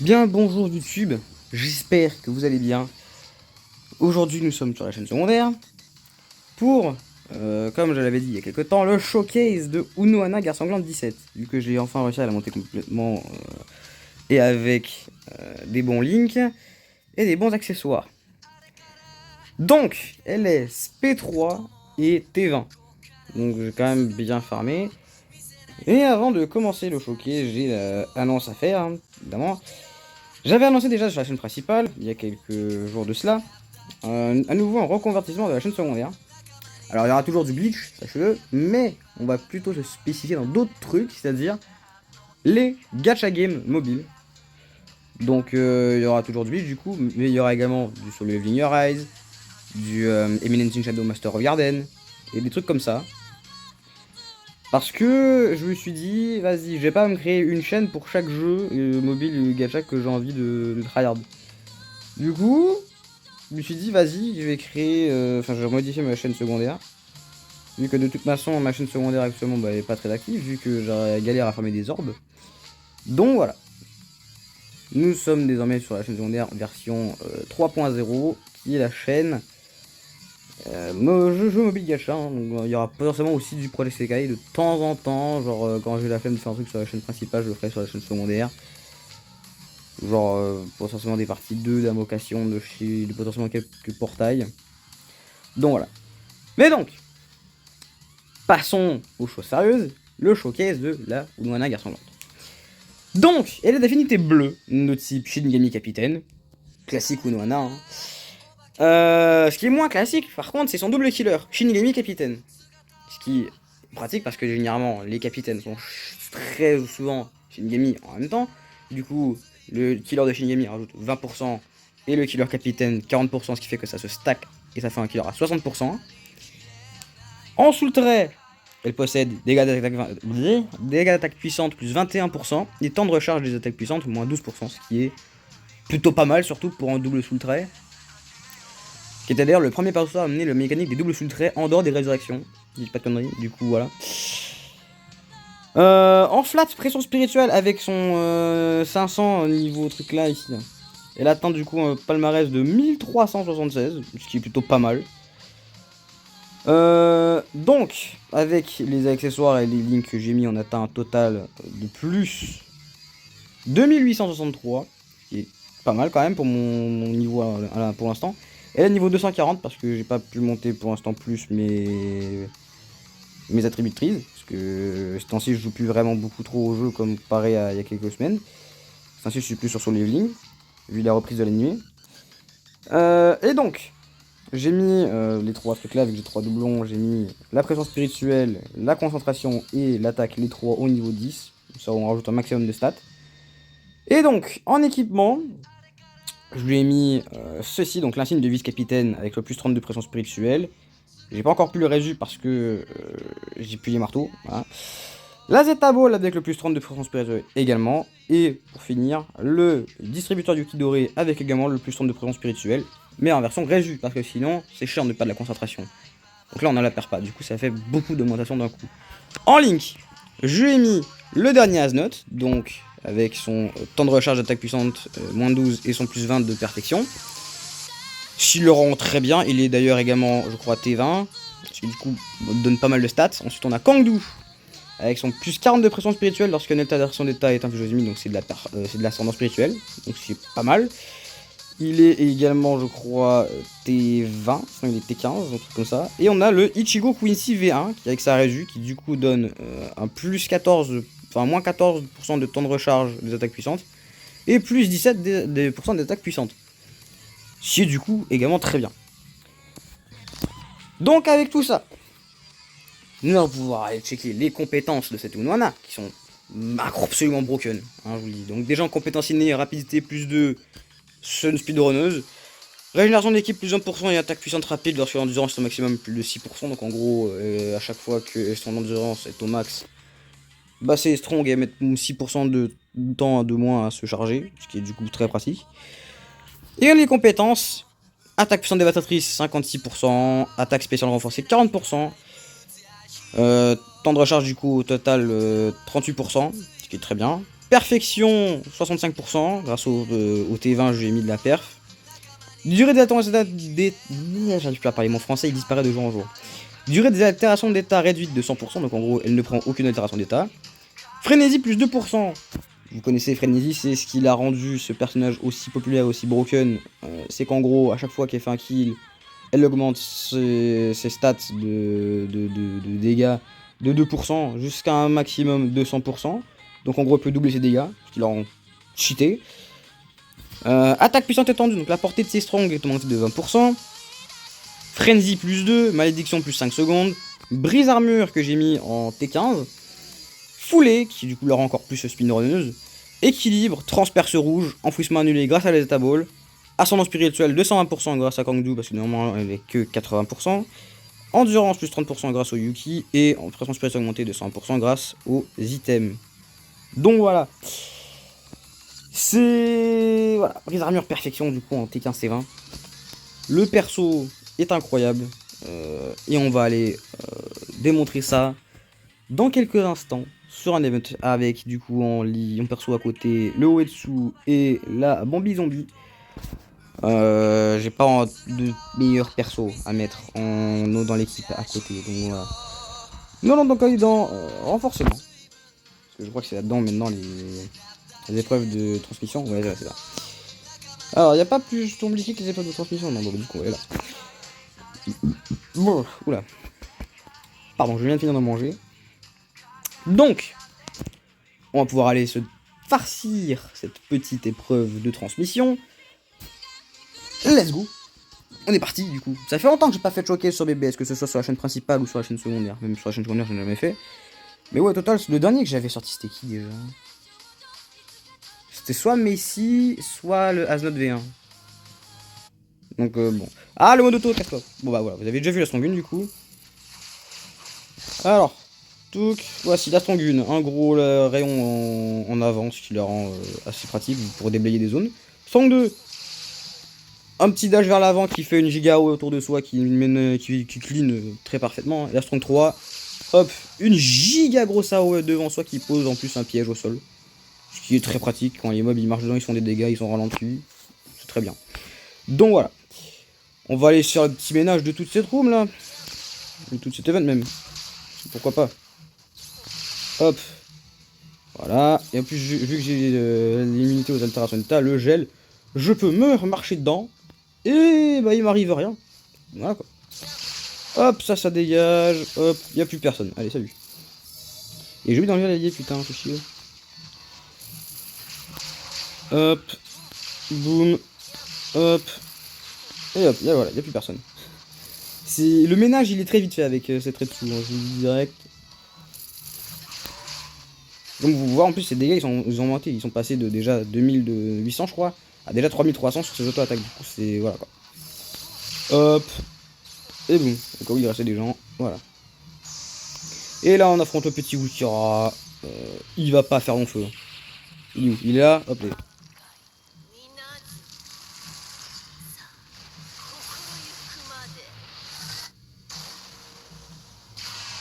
Bien bonjour YouTube, j'espère que vous allez bien. Aujourd'hui nous sommes sur la chaîne secondaire pour, comme je l'avais dit il y a quelques temps, le showcase de Unohana Guerre Sanglante 17. Vu que j'ai enfin réussi à la monter complètement et avec des bons links et des bons accessoires. Donc elle est SP3 et T20. Donc j'ai quand même bien farmé. Et avant de commencer le showcase, j'ai l'annonce à faire, hein, évidemment. J'avais annoncé déjà sur la chaîne principale, il y a quelques jours de cela, à nouveau un reconvertissement de la chaîne secondaire. Alors il y aura toujours du glitch, sachez-le, mais on va plutôt se spécifier dans d'autres trucs, c'est-à-dire les gacha games mobiles. Donc il y aura toujours du glitch du coup, mais il y aura également du Solo Leveling Your Eyes, du Eminence in Shadow Master of Garden, et des trucs comme ça. Parce que je me suis dit, vas-y, je vais pas me créer une chaîne pour chaque jeu mobile gacha que j'ai envie de tryhard. Du coup, je me suis dit, vas-y, je vais créer, je vais modifier ma chaîne secondaire. Vu que de toute façon, ma chaîne secondaire actuellement, bah, elle est pas très active, vu que j'ai galère à farmer des orbes. Donc voilà. Nous sommes désormais sur la chaîne secondaire version 3.0, qui est la chaîne jeu mobile gacha, hein. Donc il y aura potentiellement aussi du Project Sekai de temps en temps, genre quand j'ai la flemme de faire un truc sur la chaîne principale, je le ferai sur la chaîne secondaire. Genre potentiellement des parties 2 d'invocation de potentiellement quelques portails. Donc voilà. Mais donc, passons aux choses sérieuses, le showcase de la Unohana Guerre Sanglante. Donc, elle est d'affinité bleue, de type Shinigami Capitaine, classique Unohana, hein. Ce qui est moins classique, par contre, c'est son double killer, Shinigami Capitaine. Ce qui est pratique parce que généralement, les capitaines sont très souvent Shinigami en même temps. Du coup, le killer de Shinigami rajoute 20% et le killer capitaine 40%, ce qui fait que ça se stack et ça fait un killer à 60%. En sous le trait, elle possède dégâts d'attaque puissante plus 21% et temps de recharge des attaques puissantes moins 12%, ce qui est plutôt pas mal, surtout pour un double sous le trait. Qui était d'ailleurs le premier perso à amener le mécanique des doubles sous le trait en dehors des résurrections. Je dis pas de conneries, du coup voilà. En flat, pression spirituelle avec son 500 niveau truc là ici. Elle atteint du coup un palmarès de 1376, ce qui est plutôt pas mal. Donc, avec les accessoires et les links que j'ai mis, on atteint un total de plus 2863, qui est pas mal quand même pour mon niveau pour l'instant. Elle est niveau 240 parce que j'ai pas pu monter pour l'instant plus mes attributs de prise. Parce que ce temps-ci je joue plus vraiment beaucoup trop au jeu comme pareil il y a quelques semaines. Ce temps-ci je suis plus sur son leveling, vu la reprise de l'anime. Et donc, j'ai mis les trois trucs là, avec les trois doublons, j'ai mis la pression spirituelle, la concentration et l'attaque, les trois au niveau 10. Ça on rajoute un maximum de stats. Et donc, en équipement, je lui ai mis ceci, donc l'insigne de vice-capitaine avec le plus 30 de pression spirituelle. J'ai pas encore pu le résu parce que j'ai pu les marteaux. Voilà. La Zeta Ball avec le plus 30 de pression spirituelle également. Et pour finir, le distributeur du ki doré avec également le plus 30 de pression spirituelle. Mais en version résu, parce que sinon c'est chiant de pas de la concentration. Donc là on ne la perd pas, du coup ça fait beaucoup d'augmentation d'un coup. En link, je lui ai mis le dernier Asnote, donc avec son temps de recharge d'attaque puissante moins 12 et son plus 20 de perfection. S'il le rend très bien, il est d'ailleurs également, je crois, T20, ce qui du coup donne pas mal de stats. Ensuite on a Kangdu, avec son plus 40 de pression spirituelle lorsqu'un état d'adversion d'état est infligé aux ennemis, donc c'est de l'ascendance spirituelle, donc c'est pas mal. Il est également, je crois, T20, sinon il est T15, un truc comme ça. Et on a le Ichigo Quincy V1, qui avec sa résu, qui du coup donne un plus 14, enfin moins 14% de temps de recharge des attaques puissantes, et plus 17% des attaques puissantes. Ce qui est du coup également très bien. Donc avec tout ça, nous allons pouvoir aller checker les compétences de cette Unohana, qui sont absolument broken, hein, je vous le dis. Donc déjà en compétence innée, rapidité plus 2, Sun speedrunneuse. Régénération d'équipe plus 1% et attaque puissante rapide lorsque l'endurance est au maximum plus de 6%. Donc en gros, à chaque fois que son endurance est au max, bah c'est strong et mettre 6% de temps de moins à se charger, ce qui est du coup très pratique. Et les compétences, attaque puissante dévastatrice 56%, attaque spéciale renforcée 40%, temps de recharge du coup au total 38%, ce qui est très bien. Perfection 65%, grâce au T20 j'ai mis de la perf. Durée j'arrive plus à parler mon français, il disparaît de jour en jour. Durée des altérations d'état réduite de 100%, donc en gros elle ne prend aucune altération d'état. Frénésie plus 2%. Vous connaissez Frénésie, c'est ce qui l'a rendu ce personnage aussi populaire, aussi broken. C'est qu'en gros, à chaque fois qu'elle fait un kill, elle augmente ses stats de dégâts de 2% jusqu'à un maximum de 100%. Donc en gros, elle peut doubler ses dégâts, ce qui la rend cheaté. Attaque puissante étendue, donc la portée de ses strong est augmentée de 20%. Frenzy plus 2, malédiction plus 5 secondes. Brise armure que j'ai mis en T15. Foulée, qui du coup la rend encore plus speedrunneuse. Équilibre, transperce rouge, enfouissement annulé grâce à la Zeta Ball. Ascendant spirituel 220% grâce à Kangdu, parce que normalement elle est que 80%. Endurance plus 30% grâce au Yuki. Et pression spirituelle augmentée de 100% grâce aux items. Donc voilà. C'est... Voilà, brise armure perfection du coup en T15 C20. Le perso est incroyable. Et on va aller démontrer ça dans quelques instants sur un event avec du coup en perso à côté le Oetsu et la Bambi Zombie. J'ai pas de meilleur perso à mettre dans l'équipe à côté. Donc voilà. Non, donc dans renforcement. Parce que je crois que c'est là-dedans maintenant les épreuves de transmission. Ouais, c'est ça. Alors, il n'y a pas plus compliqué que les épreuves de transmission. Non, donc du coup, elle est là. Bon, oula. Pardon, je viens de finir de manger. Donc, on va pouvoir aller se farcir cette petite épreuve de transmission. Let's go. On est parti du coup. Ça fait longtemps que j'ai pas fait de showcase sur BBS, que ce soit sur la chaîne principale ou sur la chaîne secondaire. Même sur la chaîne secondaire, je n'ai jamais fait. Mais ouais, au total, le dernier que j'avais sorti, c'était qui déjà? C'était soit Messi, soit le Asnod V1. Donc bon. Ah, le mode auto, casse-toi. Bon bah voilà, vous avez déjà vu la Strongune du coup. Alors, voici la Strongune. Un gros rayon en avant, ce qui la rend assez pratique pour déblayer des zones. Strong 2. Un petit dash vers l'avant qui fait une giga autour de soi, qui clean très parfaitement. Et la Strong 3, hop, une giga grosse AOE devant soi qui pose en plus un piège au sol. Ce qui est très pratique, quand les mobs ils marchent dedans, ils font des dégâts, ils sont ralentis. C'est très bien. Donc voilà. On va aller sur le petit ménage de toute cette room là. De toute cette event même. Pourquoi pas. Hop. Voilà. Et en plus, vu que j'ai l'immunité aux altérations d'état, le gel, je peux me marcher dedans. Et bah il m'arrive rien. Voilà quoi. Hop, ça dégage. Hop, il n'y a plus personne. Allez, salut. Et j'ai eu d'enlever l'allié, putain, faut chier. Hop. Boum. Hop. Et hop, voilà, il n'y a plus personne. Le ménage, il est très vite fait avec cette Retsu, hein, je vous le dis direct. Comme vous voyez, en plus, ces dégâts, ils ont augmenté. Ils sont passés de déjà 2800, je crois, à déjà 3300 sur ces auto-attaques. Du coup, c'est... Voilà, quoi. Hop. Et boum. Au cas où il restait des gens. Voilà. Et là, on affronte le petit Wukira. Il va pas faire long feu. Il est où? Il est là. Hop là.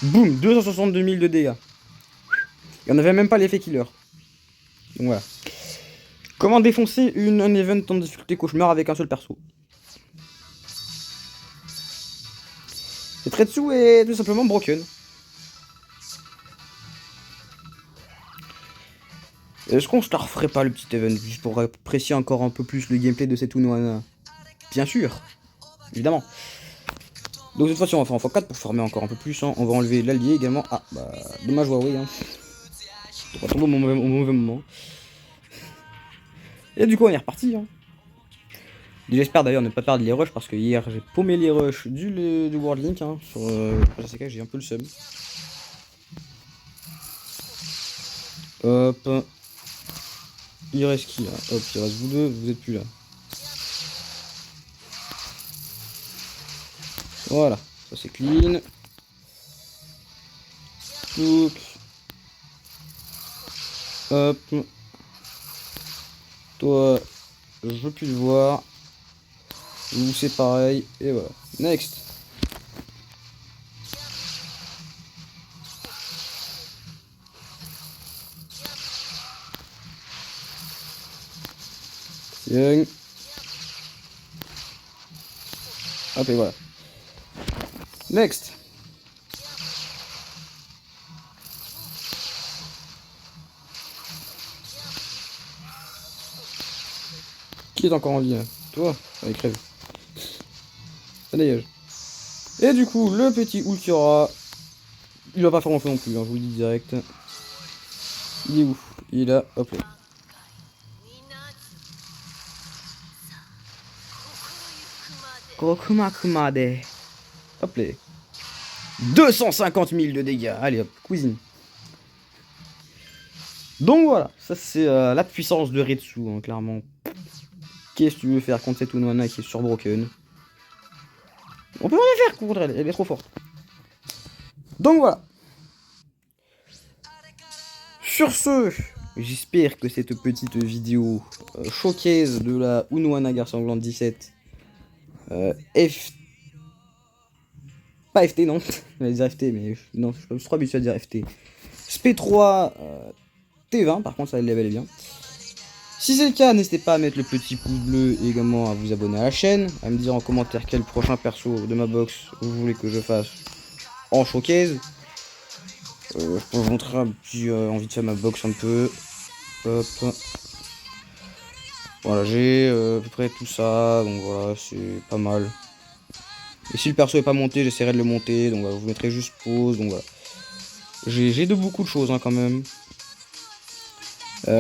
Boum, 262 000 de dégâts. Il n'y en avait même pas l'effet killer. Donc voilà. Comment défoncer un event en difficulté cauchemar avec un seul perso? Cette Retsu est tout simplement broken. Est-ce qu'on se la referait pas le petit event juste pour apprécier encore un peu plus le gameplay de cette Unohana? Bien sûr, évidemment. Donc cette fois-ci on va faire en x4 pour former encore un peu plus. Hein. On va enlever l'allié également. Ah bah dommage Huawei. Hein. On va tomber au mauvais moment. Et du coup on est reparti. Hein. J'espère d'ailleurs ne pas perdre les rushs parce que hier j'ai paumé les rushs du World Link. Hein. Sur JCK j'ai un peu le seum. Hop. Il reste qui là? Hop, il reste vous deux, vous êtes plus là. Voilà, ça c'est clean. Touc. Hop. Toi, je veux plus le voir. Vous c'est pareil. Et voilà. Next. Tiens. Hop et voilà. Next. Qui est encore en vie là? Toi? Allez, crève. Ça dégage. Et du coup, le petit Ulquiorra, il va pas faire long feu non plus, hein, je vous le dis direct. Il est où? Il est là, hop là. Kokuma Kumade. Hop là. 250 000 de dégâts. Allez hop, cuisine. Donc voilà, ça c'est la puissance de Retsu, hein, clairement. Qu'est-ce que tu veux faire contre cette Unohana qui est sur Broken? On peut rien faire contre elle, elle est trop forte. Donc voilà. Sur ce, j'espère que cette petite vidéo showcase de la Unohana Garde Sanglante 17 pas FT, non. Je vais dire FT, mais non, je suis trop habitué à dire FT. SP3 T20, par contre, ça le level est bien. Si c'est le cas, n'hésitez pas à mettre le petit pouce bleu et également à vous abonner à la chaîne, à me dire en commentaire quel prochain perso de ma box vous voulez que je fasse en showcase. Je peux vous montrer un petit envie de faire ma box un peu. Hop. Voilà, j'ai à peu près tout ça, donc voilà, c'est pas mal. Et si le perso est pas monté, j'essaierai de le monter, donc voilà, je vous mettrai juste pause, donc voilà. J'ai de beaucoup de choses hein, quand même.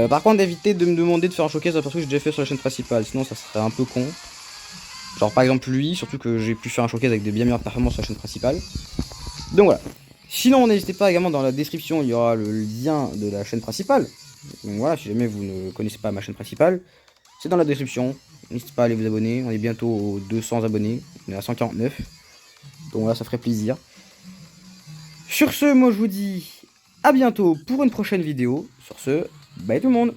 Par contre, évitez de me demander de faire un showcase d'un perso que j'ai déjà fait sur la chaîne principale, sinon ça serait un peu con. Genre par exemple lui, surtout que j'ai pu faire un showcase avec des bien meilleures performances sur la chaîne principale. Donc voilà. Sinon, n'hésitez pas également dans la description, il y aura le lien de la chaîne principale. Donc voilà, si jamais vous ne connaissez pas ma chaîne principale, c'est dans la description. N'hésitez pas à aller vous abonner, on est bientôt aux 200 abonnés, on est à 149. Donc voilà, ça ferait plaisir. Sur ce, moi je vous dis à bientôt pour une prochaine vidéo. Sur ce, bye tout le monde.